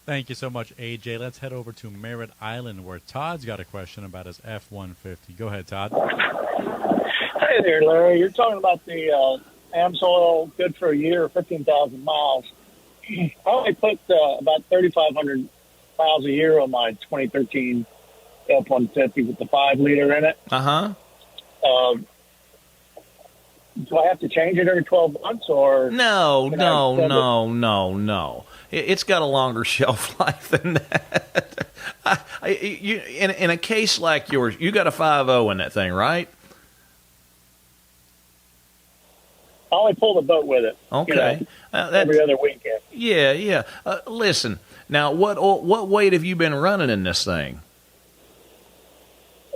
Thank you so much, AJ. Let's head over to Merritt Island where Todd's got a question about his F-150. Go ahead, Todd. Hey there, Larry. You're talking about the AMSOIL, good for a year, 15,000 miles. I only put about 3,500 miles a year on my 2013 F-150 with the 5-liter in it. Uh-huh. Um, do I have to change it every 12 months? Or No. It's got a longer shelf life than that. In a case like yours, you got a 5.0 in that thing, right? I only pull the boat with it. Okay. Every other weekend. Yeah. Listen, now what weight have you been running in this thing?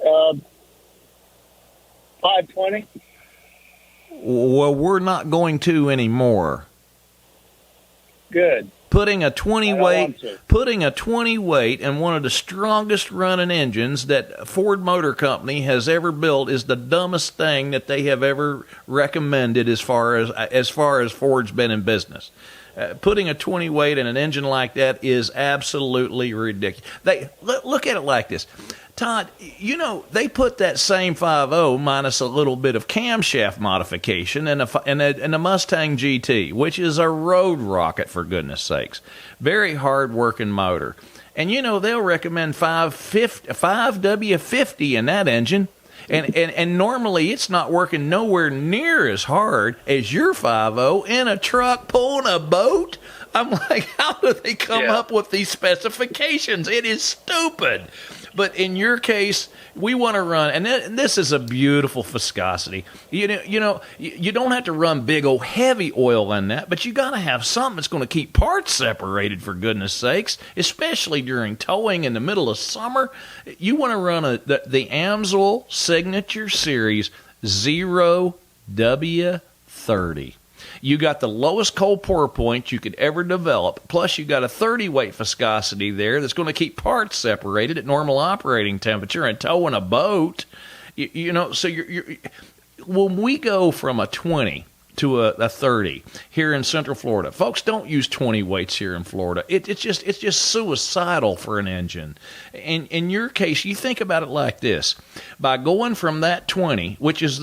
520. Well, we're not going to anymore. Good. Putting a 20 weight in one of the strongest running engines that Ford Motor Company has ever built is the dumbest thing that they have ever recommended as far as Ford's been in business. Putting a 20 weight in an engine like that is absolutely ridiculous. Look at it like this. Todd, they put that same 5.0 minus a little bit of camshaft modification in a Mustang GT, which is a road rocket, for goodness sakes. Very hard-working motor. And, they'll recommend 5W50 in that engine. And normally it's not working nowhere near as hard as your 5.0 in a truck pulling a boat. I'm like, how do they come up with these specifications? It is stupid. But in your case, we want to run, and this is a beautiful viscosity. You don't have to run big old heavy oil in that, but you got to have something that's going to keep parts separated, for goodness sakes, especially during towing in the middle of summer. You want to run the AMSOIL Signature Series 0W30. You got the lowest cold pour point you could ever develop, plus you got a 30-weight viscosity there that's going to keep parts separated at normal operating temperature and towing a boat. So you're when we go from a 20 to a 30 here in Central Florida, folks don't use 20 weights here in Florida. It's just suicidal for an engine. In your case, you think about it like this: by going from that 20, which is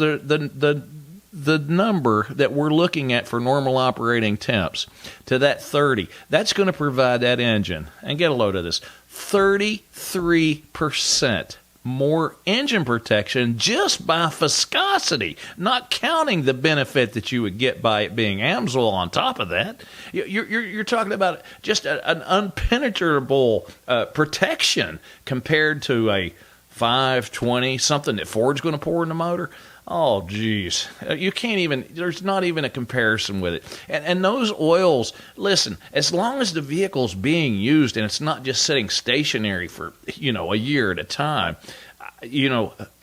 the number that we're looking at for normal operating temps, to that 30, that's going to provide that engine, and get a load of this, 33% more engine protection just by viscosity, not counting the benefit that you would get by it being AMSOIL on top of that. You're talking about just an unpenetrable protection compared to a 520, something that Ford's going to pour in the motor. Oh, geez. You can't even, there's not even a comparison with it. And those oils, listen, as long as the vehicle's being used and it's not just sitting stationary for, a year at a time,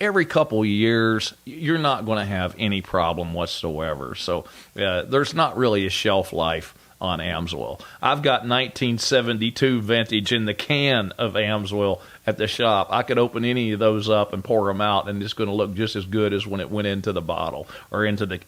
every couple of years, you're not going to have any problem whatsoever. So there's not really a shelf life on AMSOIL. I've got 1972 vintage in the can of AMSOIL at the shop. I could open any of those up and pour them out, and it's going to look just as good as when it went into the bottle or into the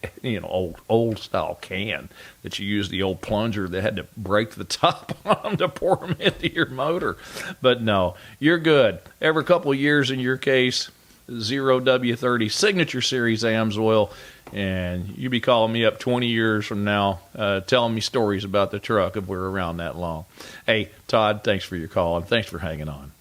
old style can that you use the old plunger that had to break the top on them to pour them into your motor. But no, you're good. Every couple of years in your case, 0W30 Signature Series AMSOIL, and you be calling me up 20 years from now telling me stories about the truck if we're around that long. Hey, Todd, thanks for your call, and thanks for hanging on.